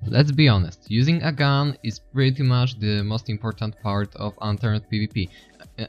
Let's be honest, using a gun is pretty much the most important part of Unturned PvP.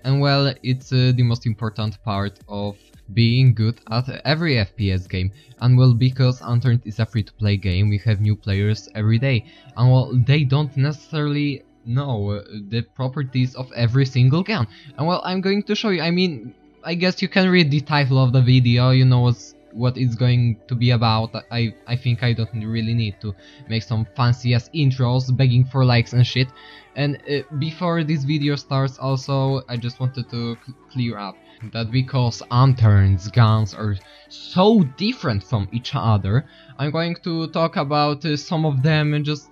And well, it's the most important part of being good at every FPS game. And well, because Unturned is a free-to-play game, we have new players every day. And well, they don't necessarily know the properties of every single gun. And well, I'm going to show you. I mean, I guess you can read the title of the video, you know what it's going to be about. I think I don't really need to make some fancy ass intros begging for likes and shit. And before this video starts, also I just wanted to clear up that because Unturned's guns are so different from each other, I'm going to talk about some of them just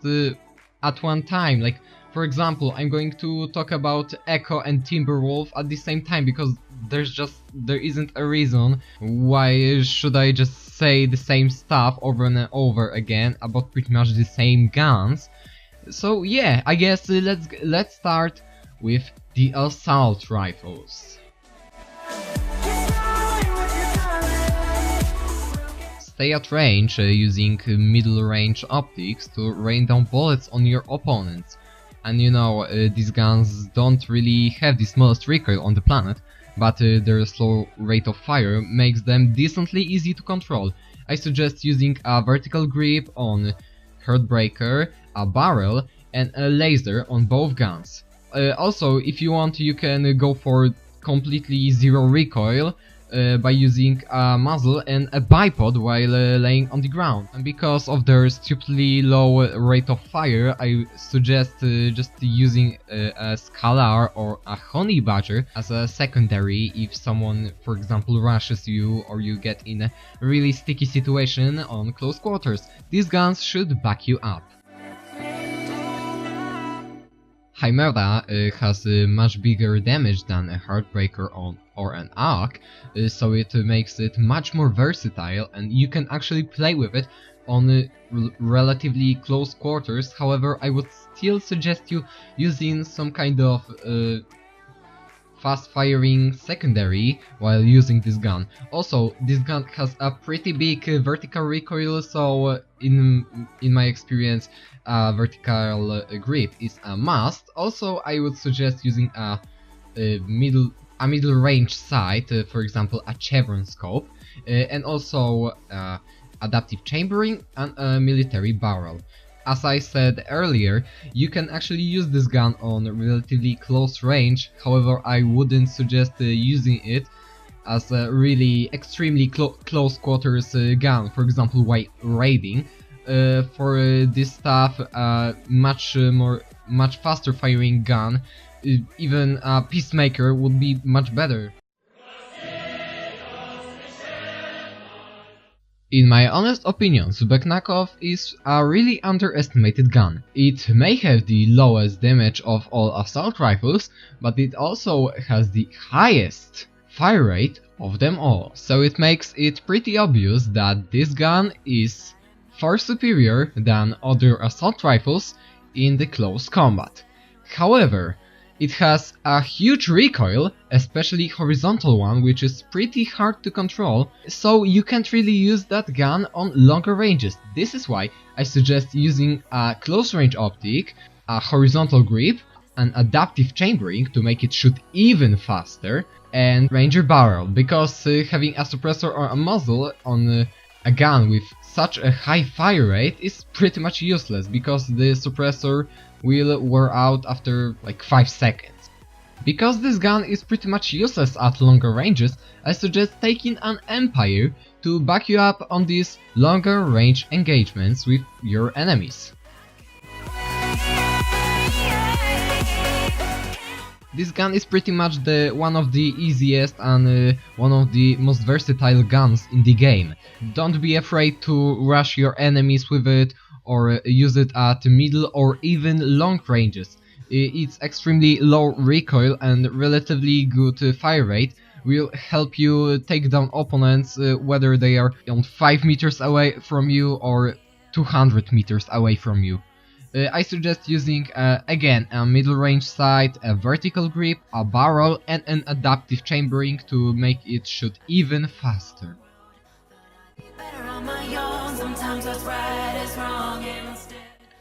at one time. Like, for example, I'm going to talk about Echo and Timberwolf at the same time, because there isn't a reason why should I just say the same stuff over and over again about pretty much the same guns. So yeah, I guess let's start with the assault rifles. Stay at range using middle range optics to rain down bullets on your opponents. And you know, these guns don't really have the smallest recoil on the planet, but their slow rate of fire makes them decently easy to control. I suggest using a vertical grip on Heartbreaker, a barrel, and a laser on both guns. Also, if you want, you can go for completely zero recoil by using a muzzle and a bipod while laying on the ground. And because of their stupidly low rate of fire, I suggest just using a Scalar or a Honey Badger as a secondary if someone, for example, rushes you or you get in a really sticky situation on close quarters. These guns should back you up. Chimera has much bigger damage than a Heartbreaker or an Arc, so it makes it much more versatile and you can actually play with it on relatively close quarters. However, I would still suggest you using some kind of fast firing secondary while using this gun. Also, this gun has a pretty big vertical recoil, so in my experience, vertical grip is a must. Also, I would suggest using a middle range sight, for example a chevron scope, and also adaptive chambering and a military barrel. As I said earlier, you can actually use this gun on relatively close range. However, I wouldn't suggest using it as a really extremely close quarters gun, for example while raiding. For this stuff, much faster firing gun, even a Peacemaker would be much better. In my honest opinion, Zubeknakow is a really underestimated gun. It may have the lowest damage of all assault rifles, but it also has the highest fire rate of them all. So it makes it pretty obvious that this gun is far superior than other assault rifles in the close combat. However, it has a huge recoil, especially horizontal one, which is pretty hard to control, so you can't really use that gun on longer ranges. This is why I suggest using a close range optic, a horizontal grip, an adaptive chambering to make it shoot even faster, and Ranger barrel, because having a suppressor or a muzzle on a gun with such a high fire rate is pretty much useless, because the suppressor will wear out after like 5 seconds. Because this gun is pretty much useless at longer ranges, I suggest taking an Empire to back you up on these longer range engagements with your enemies. This gun is pretty much one of the easiest and one of the most versatile guns in the game. Don't be afraid to rush your enemies with it or use it at middle or even long ranges. Its extremely low recoil and relatively good fire rate will help you take down opponents whether they are on 5 meters away from you or 200 meters away from you. I suggest using again a middle range sight, a vertical grip, a barrel and an adaptive chambering to make it shoot even faster.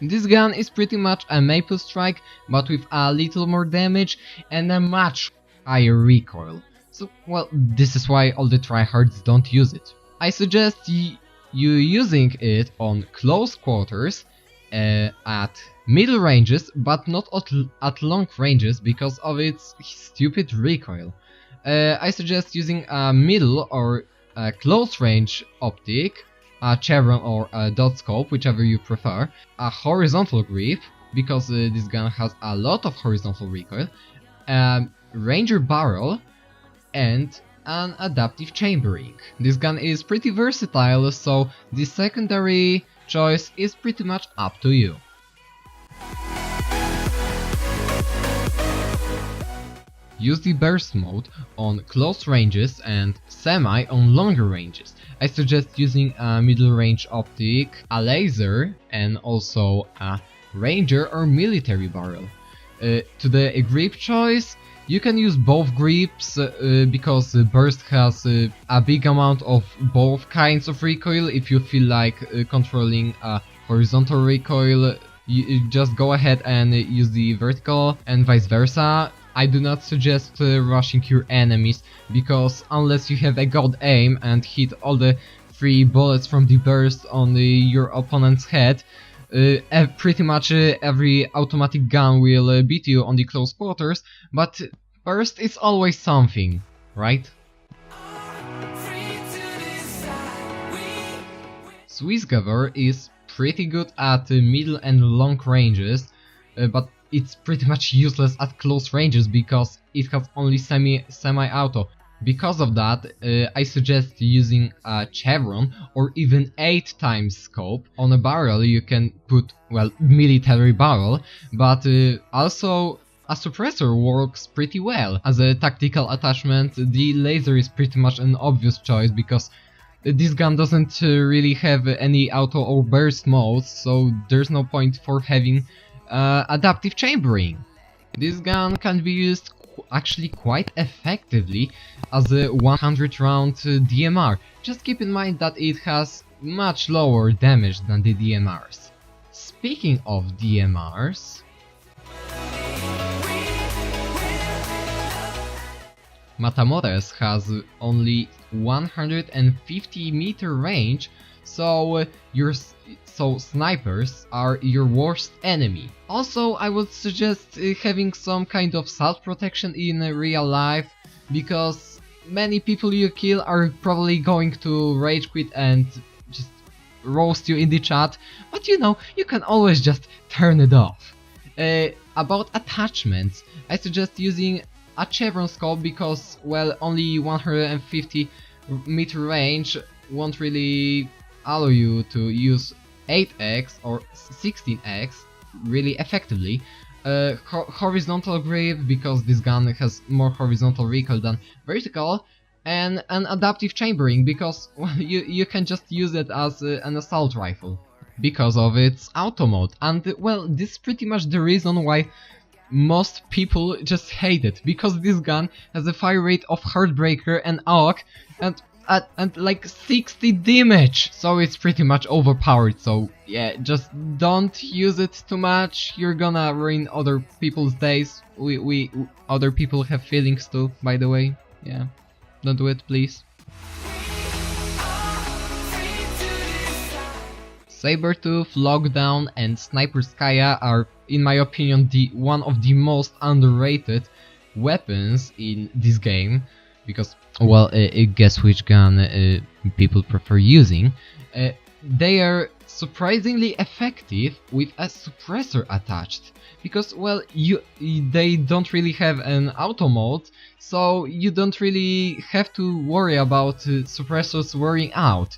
This gun is pretty much a maple strike, but with a little more damage and a much higher recoil. So, well, this is why all the tryhards don't use it. I suggest you using it on close quarters, at middle ranges, but not at long ranges because of its stupid recoil. I suggest using a middle or a close range optic, a chevron or a dot scope, whichever you prefer, a horizontal grip, because this gun has a lot of horizontal recoil, a ranger barrel, and an adaptive chambering. This gun is pretty versatile, so the secondary choice is pretty much up to you. Use the burst mode on close ranges and semi on longer ranges. I suggest using a middle range optic, a laser, and also a ranger or military barrel. To the grip choice, you can use both grips because burst has a big amount of both kinds of recoil. If you feel like controlling a horizontal recoil, you just go ahead and use the vertical, and vice versa. I do not suggest rushing your enemies, because unless you have a god aim and hit all the 3 bullets from the burst on your opponent's head, pretty much every automatic gun will beat you on the close quarters, but burst is always something, right? Machinegewehr is pretty good at middle and long ranges, but it's pretty much useless at close ranges because it has only semi-auto. Because of that, I suggest using a chevron or even 8 times scope. On a barrel you can put, well, military barrel, but also a suppressor works pretty well. As a tactical attachment, the laser is pretty much an obvious choice because this gun doesn't really have any auto or burst modes, so there's no point for having adaptive chambering. This gun can be used actually quite effectively as a 100 round DMR. Just keep in mind that it has much lower damage than the DMRs. Speaking of DMRs, Matamoros has only 150 meter range, so snipers are your worst enemy. Also, I would suggest having some kind of self protection in real life, because many people you kill are probably going to rage quit and just roast you in the chat, but you know, you can always just turn it off. About attachments, I suggest using a chevron scope because, well, only 150 meter range won't really allow you to use 8x or 16x really effectively. Horizontal grip because this gun has more horizontal recoil than vertical, and an adaptive chambering because, well, you can just use it as an assault rifle because of its auto mode. And, well, this is pretty much the reason why most people just hate it, because this gun has a fire rate of Heartbreaker and AUG and like 60 damage, so it's pretty much overpowered. So yeah, just don't use it too much, you're gonna ruin other people's days. We other people have feelings too, by the way. Yeah, don't do it, please. Sabertooth, Lockdown, and Sniper Skya are, in my opinion, one of the most underrated weapons in this game, because, well, guess which gun people prefer using. They are surprisingly effective with a suppressor attached, because, well, they don't really have an auto mode, so you don't really have to worry about suppressors wearing out.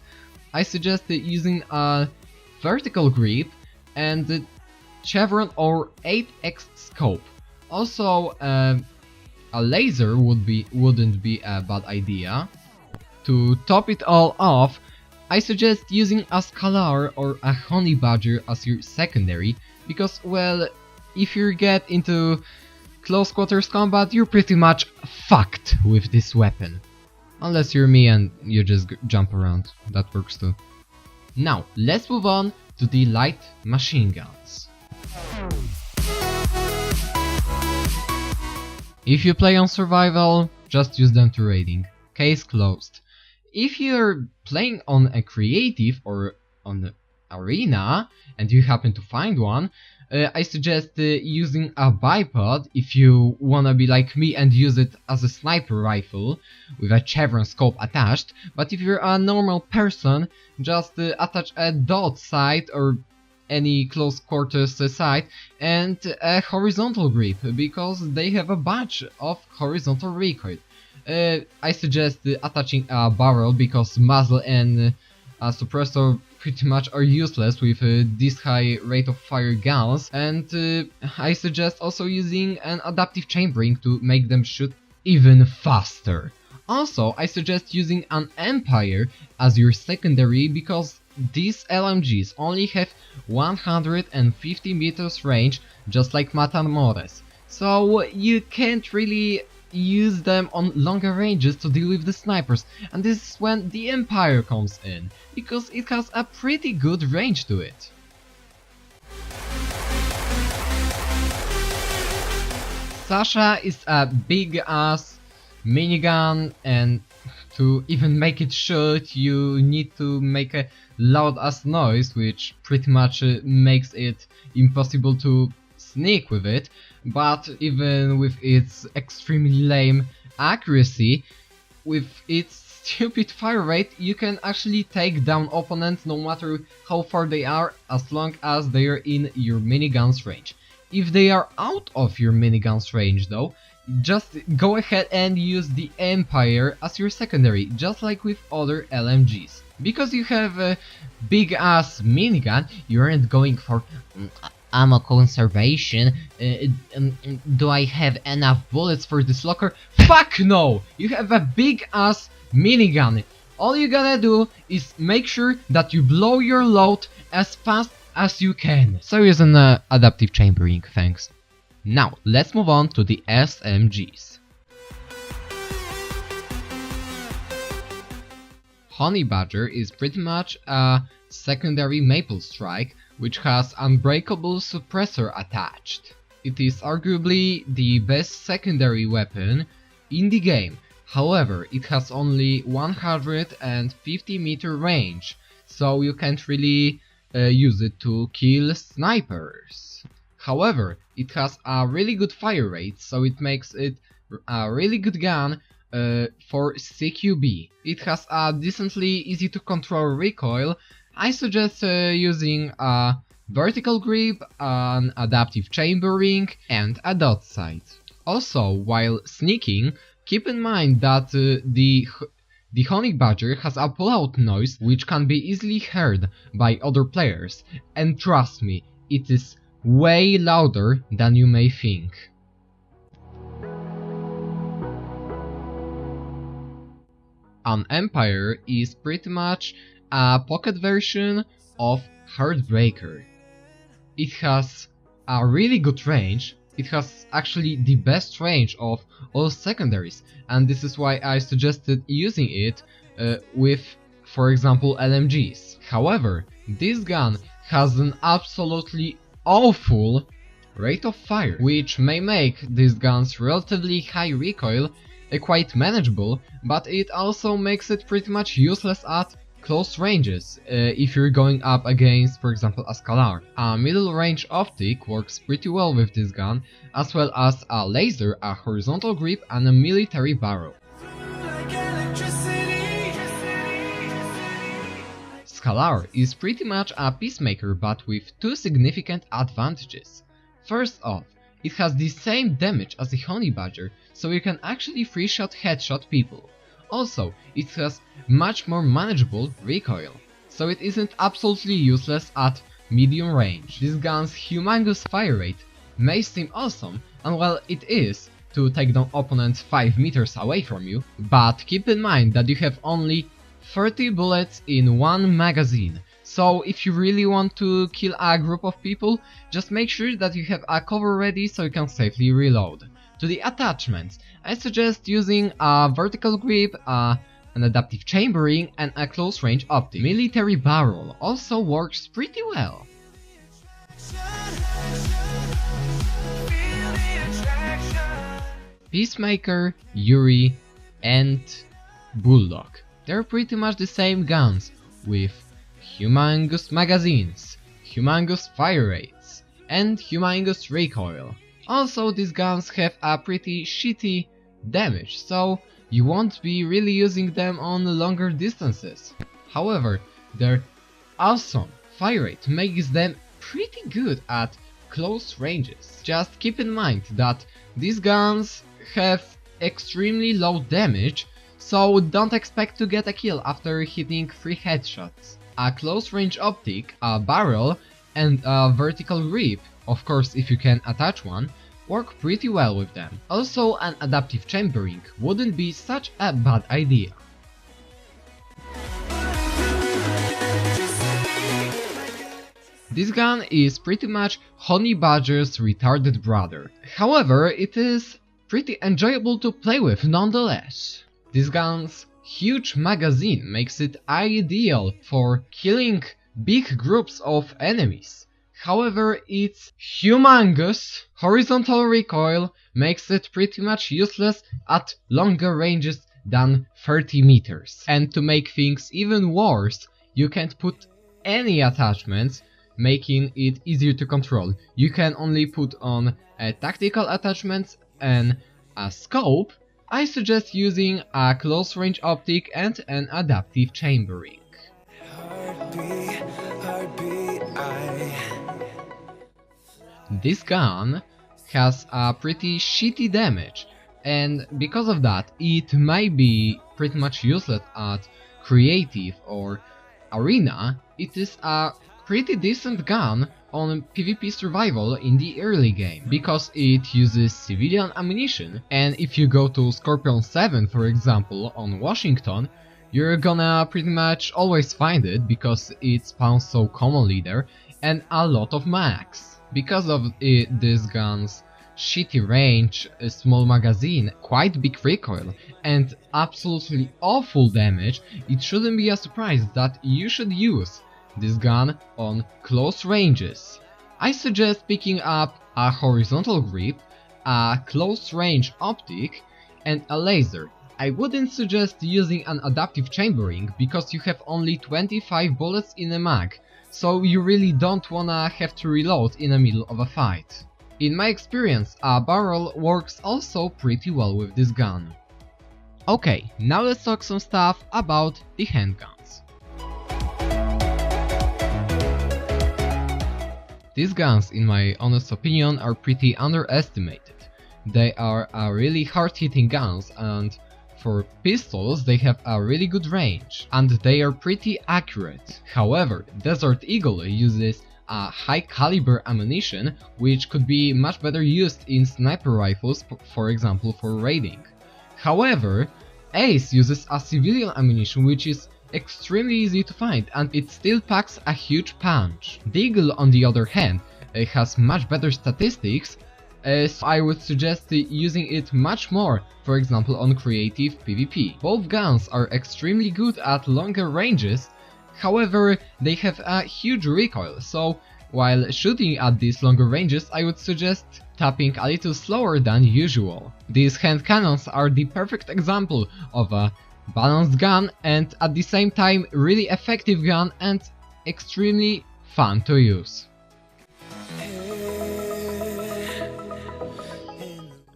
I suggest using a vertical grip and chevron or 8x scope. Also, a laser wouldn't be a bad idea. To top it all off, I suggest using a Scalar or a Honey Badger as your secondary, because, well, if you get into close quarters combat, you're pretty much fucked with this weapon. Unless you're me and you just jump around, that works too. Now, let's move on to the light machine guns. If you play on survival, just use them to raiding. Case closed. If you're playing on a creative or on the arena and you happen to find one, I suggest using a bipod if you wanna be like me and use it as a sniper rifle with a chevron scope attached. But if you're a normal person, just attach a dot sight or any close quarters sight and a horizontal grip, because they have a bunch of horizontal recoil. I suggest attaching a barrel because muzzle and a suppressor pretty much are useless with this high rate of fire guns, and I suggest also using an adaptive chambering to make them shoot even faster. Also, I suggest using an Empire as your secondary because these LMGs only have 150 meters range, just like Matamoros, so you can't really use them on longer ranges to deal with the snipers, and this is when the Empire comes in, because it has a pretty good range to it. Sasha is a big ass minigun, and to even make it shoot you need to make a loud ass noise, which pretty much makes it impossible to sneak with it. But even with its extremely lame accuracy, with its stupid fire rate, you can actually take down opponents no matter how far they are, as long as they are in your minigun's range. If they are out of your minigun's range though, just go ahead and use the Empire as your secondary, just like with other LMGs. Because you have a big ass minigun, you aren't going for ammo conservation. Do I have enough bullets for this locker? Fuck no! You have a big ass minigun. All you gotta do is make sure that you blow your load as fast as you can. So use an adaptive chambering, thanks. Now, let's move on to the SMGs. Honey Badger is pretty much a secondary Maple Strike, which has unbreakable suppressor attached. It is arguably the best secondary weapon in the game. However, it has only 150 meter range, so you can't really use it to kill snipers. However, it has a really good fire rate, so it makes it a really good gun for CQB. It has a decently easy to control recoil. I suggest using a vertical grip, an adaptive chambering and a dot sight. Also, while sneaking, keep in mind that the Honey Badger has a pullout noise which can be easily heard by other players, and trust me, it is way louder than you may think. An Empire is pretty much a pocket version of Heartbreaker. It has a really good range. It has actually the best range of all secondaries, and this is why I suggested using it with, for example, LMGs. However, this gun has an absolutely awful rate of fire, which may make these guns relatively high recoil quite manageable, but it also makes it pretty much useless at close ranges if you're going up against, for example, a Scalar. A middle range optic works pretty well with this gun, as well as a laser, a horizontal grip and a military barrel. Scalar is pretty much a peacemaker, but with two significant advantages. First off, it has the same damage as the Honey Badger, so you can actually free-shot headshot people. Also, it has much more manageable recoil, so it isn't absolutely useless at medium range. This gun's humongous fire rate may seem awesome, and well, it is, to take down opponents 5 meters away from you, but keep in mind that you have only 30 bullets in one magazine. So if you really want to kill a group of people, just make sure that you have a cover ready so you can safely reload. To the attachments, I suggest using a vertical grip, a an adaptive chambering, and a close-range optic. Military barrel also works pretty well. Peacemaker, Yuri, and Bulldog. They're pretty much the same guns, with humongous magazines, humongous fire rates, and humongous recoil. Also, these guns have a pretty shitty damage, so you won't be really using them on longer distances. However, their awesome fire rate makes them pretty good at close ranges. Just keep in mind that these guns have extremely low damage, so don't expect to get a kill after hitting 3 headshots. A close range optic, a barrel, and a vertical grip, of course if you can attach one, work pretty well with them. Also, an adaptive chambering wouldn't be such a bad idea. This gun is pretty much Honey Badger's retarded brother. However, it is pretty enjoyable to play with nonetheless. This gun's huge magazine makes it ideal for killing big groups of enemies. However, its humongous horizontal recoil makes it pretty much useless at longer ranges than 30 meters. And to make things even worse, you can't put any attachments, making it easier to control. You can only put on tactical attachments and a scope. I suggest using a close range optic and an adaptive chambering. This gun has a pretty shitty damage, and because of that it might be pretty much useless at creative or arena. It is a pretty decent gun on PvP survival in the early game, because it uses civilian ammunition, and if you go to Scorpion 7 for example on Washington, you're gonna pretty much always find it because it spawns so commonly there, and a lot of max. Because of this gun's shitty range, a small magazine, quite big recoil, and absolutely awful damage, it shouldn't be a surprise that you should use this gun on close ranges. I suggest picking up a horizontal grip, a close range optic, and a laser. I wouldn't suggest using an adaptive chambering because you have only 25 bullets in a mag, so you really don't wanna have to reload in the middle of a fight. In my experience, a barrel works also pretty well with this gun. Okay, now let's talk some stuff about the handguns. These guns, in my honest opinion, are pretty underestimated. They are really hard-hitting guns, and for pistols they have a really good range, and they are pretty accurate. However, Desert Eagle uses a high caliber ammunition, which could be much better used in sniper rifles, for example for raiding. However, Ace uses a civilian ammunition which is extremely easy to find, and it still packs a huge punch. Deagle, on the other hand, has much better statistics, so I would suggest using it much more, for example on creative PvP. Both guns are extremely good at longer ranges, however they have a huge recoil, so while shooting at these longer ranges I would suggest tapping a little slower than usual. These hand cannons are the perfect example of a balanced gun and at the same time really effective gun and extremely fun to use.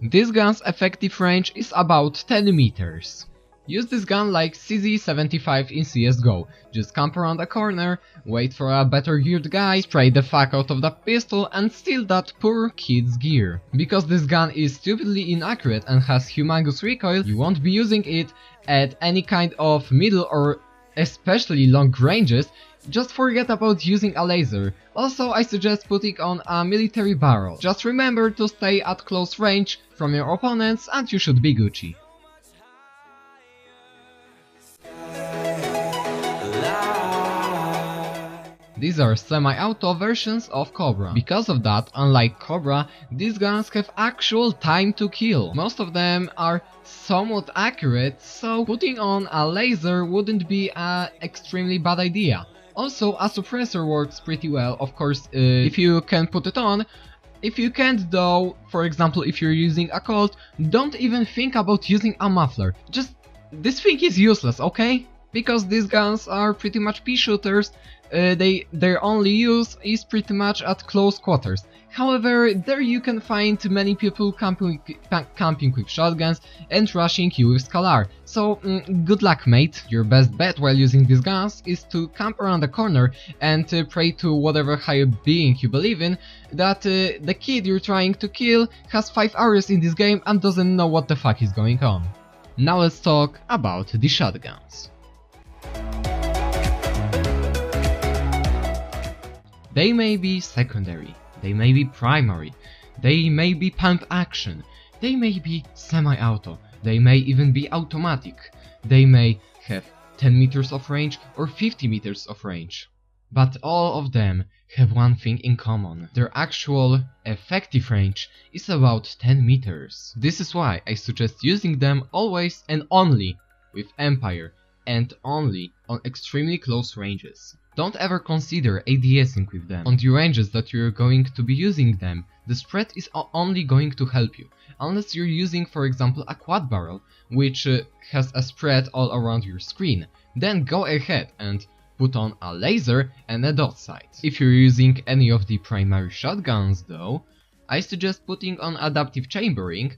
This gun's effective range is about 10 meters. Use this gun like CZ75 in CSGO. Just camp around a corner, wait for a better geared guy, spray the fuck out of that pistol and steal that poor kid's gear. Because this gun is stupidly inaccurate and has humongous recoil, you won't be using it at any kind of middle or especially long ranges. Just forget about using a laser. Also, I suggest putting on a military barrel. Just remember to stay at close range from your opponents and you should be Gucci. These are semi-auto versions of Cobra. Because of that, unlike Cobra, these guns have actual time to kill. Most of them are somewhat accurate, so putting on a laser wouldn't be an extremely bad idea. Also, a suppressor works pretty well, of course, if you can put it on. If you can't though, for example if you're using a Colt, don't even think about using a muffler. Just, this thing is useless, okay? Because these guns are pretty much pea shooters, their only use is pretty much at close quarters. However, there you can find many people camping with shotguns and rushing you with Scalar. So, good luck mate. Your best bet while using these guns is to camp around the corner and pray to whatever higher being you believe in that the kid you're trying to kill has 5 hours in this game and doesn't know what the fuck is going on. Now let's talk about the shotguns. They may be secondary, they may be primary, they may be pump action, they may be semi-auto, they may even be automatic, they may have 10 meters of range or 50 meters of range. But all of them have one thing in common: their actual effective range is about 10 meters. This is why I suggest using them always and only with Empire and only on extremely close ranges. Don't ever consider ADSing with them. On the ranges that you're going to be using them, the spread is only going to help you, unless you're using for example a quad barrel, which has a spread all around your screen. Then go ahead and put on a laser and a dot sight. If you're using any of the primary shotguns though, I suggest putting on adaptive chambering,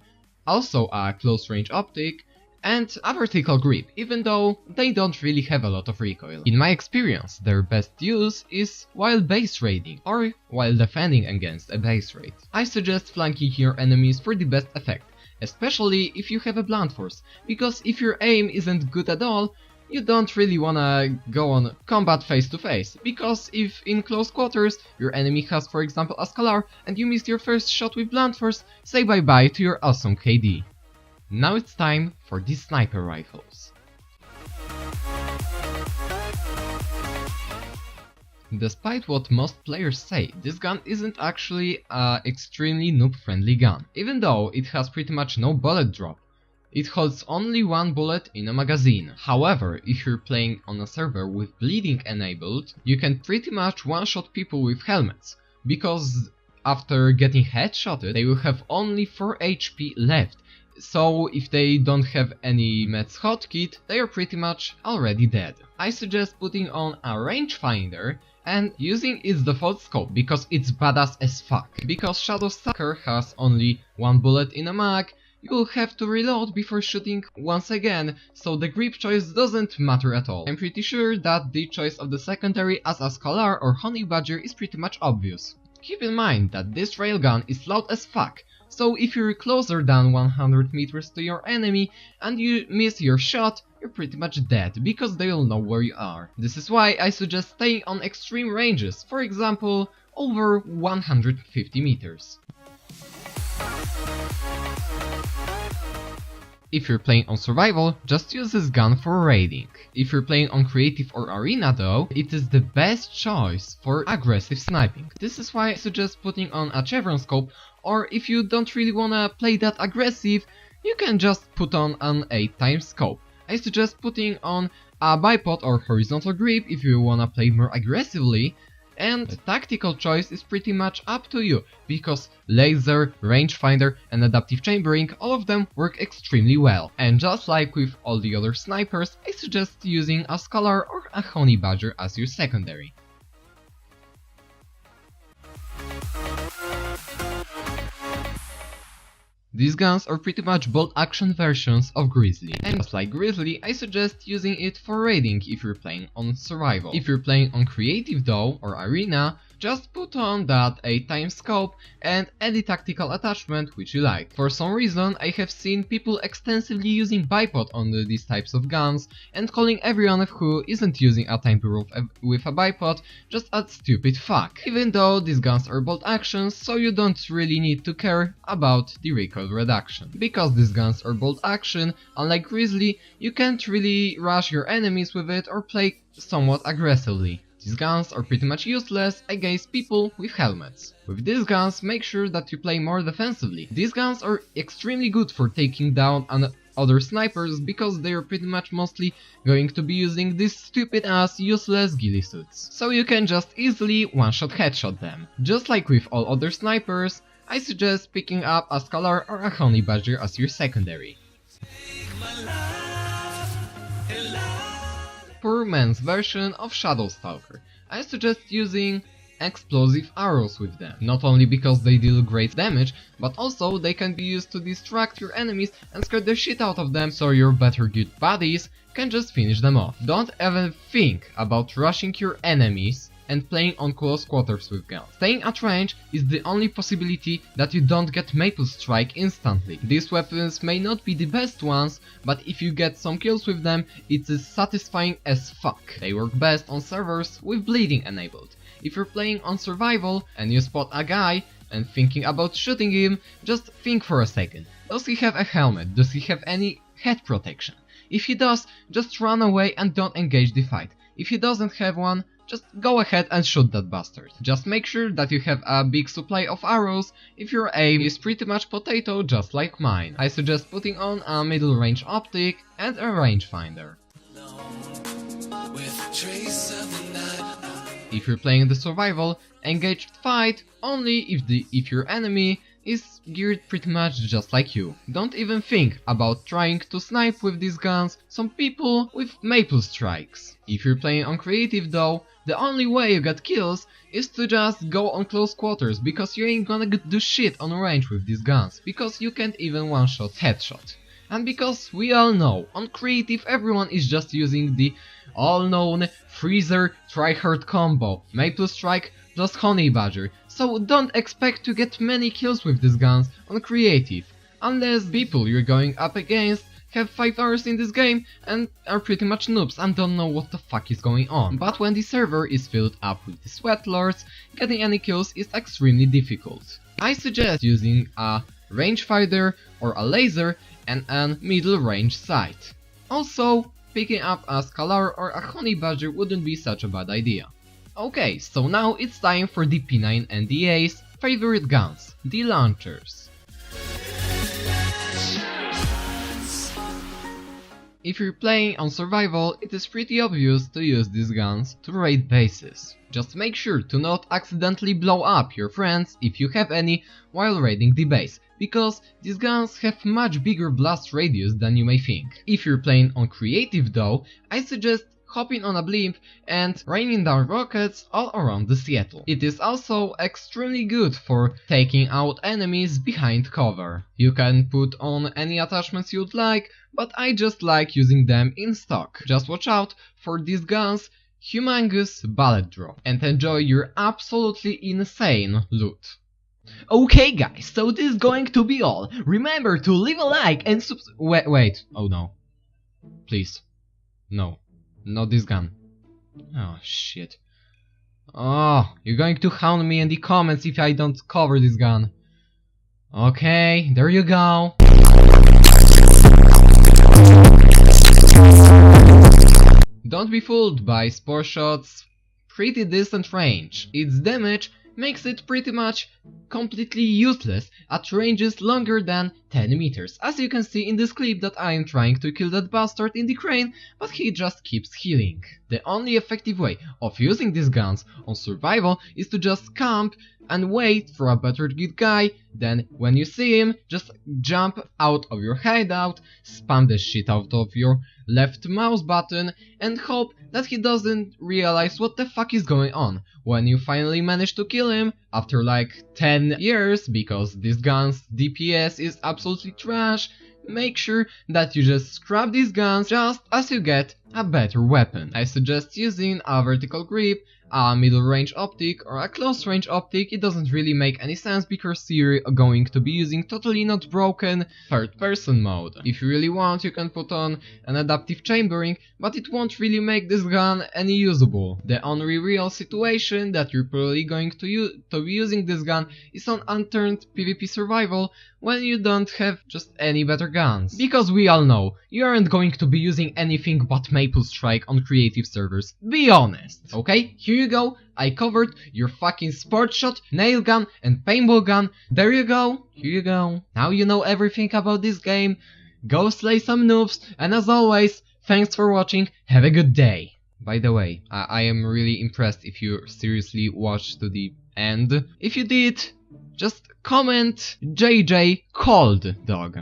also a close range optic, and a vertical grip, even though they don't really have a lot of recoil. In my experience, their best use is while base raiding or while defending against a base raid. I suggest flanking your enemies for the best effect, especially if you have a blunt force, because if your aim isn't good at all, you don't really wanna go on combat face to face, because if in close quarters your enemy has for example a Scalar and you missed your first shot with blunt force, say bye bye to your awesome KD. Now it's time for the sniper rifles. Despite what most players say, this gun isn't actually an extremely noob friendly gun, even though it has pretty much no bullet drop. It holds only one bullet in a magazine. However, if you're playing on a server with bleeding enabled, you can pretty much one-shot people with helmets, because after getting headshotted, they will have only 4 HP left. So if they don't have any meds hotkit, they are pretty much already dead. I suggest putting on a rangefinder and using its default scope, because it's badass as fuck. Because Shadow Sucker has only one bullet in a mag, you will have to reload before shooting once again, so the grip choice doesn't matter at all. I'm pretty sure that the choice of the secondary as a Scalar or Honey Badger is pretty much obvious. Keep in mind that this railgun is loud as fuck, so if you're closer than 100 meters to your enemy and you miss your shot, you're pretty much dead, because they'll know where you are. This is why I suggest staying on extreme ranges, for example, over 150 meters. If you're playing on survival, just use this gun for raiding. If you're playing on creative or arena though, it is the best choice for aggressive sniping. This is why I suggest putting on a chevron scope, or if you don't really wanna play that aggressive, you can just put on an 8x scope. I suggest putting on a bipod or horizontal grip if you wanna play more aggressively, and the tactical choice is pretty much up to you, because laser, rangefinder and adaptive chambering, all of them work extremely well. And just like with all the other snipers, I suggest using a Scalar or a Honey Badger as your secondary. These guns are pretty much bolt action versions of Grizzly, and just like Grizzly, I suggest using it for raiding if you're playing on survival. If you're playing on creative though, or arena, just put on that 8x scope and any tactical attachment which you like. For some reason, I have seen people extensively using bipod on these types of guns and calling everyone who isn't using a time to with a bipod just a stupid fuck. Even though these guns are bolt actions, so you don't really need to care about the recoil reduction. Because these guns are bolt action, unlike Grizzly, you can't really rush your enemies with it or play somewhat aggressively. These guns are pretty much useless against people with helmets. With these guns, make sure that you play more defensively. These guns are extremely good for taking down other snipers because they are pretty much mostly going to be using these stupid ass useless ghillie suits. So you can just easily one-shot headshot them. Just like with all other snipers, I suggest picking up a Scholar or a Honey Badger as your secondary. For men's version of Shadow Stalker, I suggest using explosive arrows with them. Not only because they deal great damage, but also they can be used to distract your enemies and scare the shit out of them, so your better good buddies can just finish them off. Don't even think about rushing your enemies and playing on close quarters with guns. Staying at range is the only possibility that you don't get Maple Strike instantly. These weapons may not be the best ones, but if you get some kills with them, it is satisfying as fuck. They work best on servers with bleeding enabled. If you're playing on survival and you spot a guy and thinking about shooting him, just think for a second. Does he have a helmet? Does he have any head protection? If he does, just run away and don't engage the fight. If he doesn't have one, just go ahead and shoot that bastard. Just make sure that you have a big supply of arrows if your aim is pretty much potato just like mine. I suggest putting on a middle range optic and a rangefinder. If you're playing the survival, engaged fight only if your enemy is geared pretty much just like you. Don't even think about trying to snipe with these guns some people with maple strikes. If you're playing on creative though, the only way you get kills is to just go on close quarters, because you ain't gonna do shit on range with these guns, because you can't even one-shot headshot. And because we all know, on creative everyone is just using the all-known Freezer tryhard combo, Maple Strike plus Honey Badger, so don't expect to get many kills with these guns on creative, unless people you're going up against have 5 hours in this game and are pretty much noobs and don't know what the fuck is going on. But when the server is filled up with the sweat lords, getting any kills is extremely difficult. I suggest using a rangefinder or a laser and a middle range sight. Also, picking up a Scholar or a Honey Badger wouldn't be such a bad idea. Okay, so now it's time for the P9 and the A's favorite guns, the launchers. If you're playing on survival, it is pretty obvious to use these guns to raid bases. Just make sure to not accidentally blow up your friends, if you have any, while raiding the base, because these guns have much bigger blast radius than you may think. If you're playing on creative though, I suggest hopping on a blimp and raining down rockets all around the Seattle. It is also extremely good for taking out enemies behind cover. You can put on any attachments you'd like, but I just like using them in stock. Just watch out for these guns' humongous bullet drop and enjoy your absolutely insane loot. Okay guys, so this is going to be all. Remember to leave a like and wait, oh no. Please. No. Not this gun. Oh shit. Oh, you're going to hound me in the comments if I don't cover this gun. Okay, there you go. Don't be fooled by Spore Shot's pretty decent range. Its damage makes it pretty much completely useless at ranges longer than 10 meters, as you can see in this clip that I am trying to kill that bastard in the crane, but he just keeps healing. The only effective way of using these guns on survival is to just camp and wait for a better good guy, then when you see him, just jump out of your hideout, spam the shit out of your left mouse button and hope that he doesn't realize what the fuck is going on. When you finally manage to kill him, after like 10 years, because this gun's DPS is absolutely trash, make sure that you just scrap these guns just as you get a better weapon. I suggest using a vertical grip, a middle range optic or a close range optic. It doesn't really make any sense because you're going to be using totally not broken third person mode. If you really want, you can put on an adaptive chambering, but it won't really make this gun any usable. The only real situation that you're probably going to be using this gun is on Unturned PvP survival, when you don't have just any better guns. Because we all know, you aren't going to be using anything but Maple Strike on creative servers. Be honest, okay? Here you go. I covered your fucking sport shot, nail gun, and paintball gun. There you go. Here you go. Now you know everything about this game. Go slay some noobs, and as always, thanks for watching. Have a good day. By the way, I am really impressed if you seriously watched to the end. If you did, just comment JJ Cold Dog.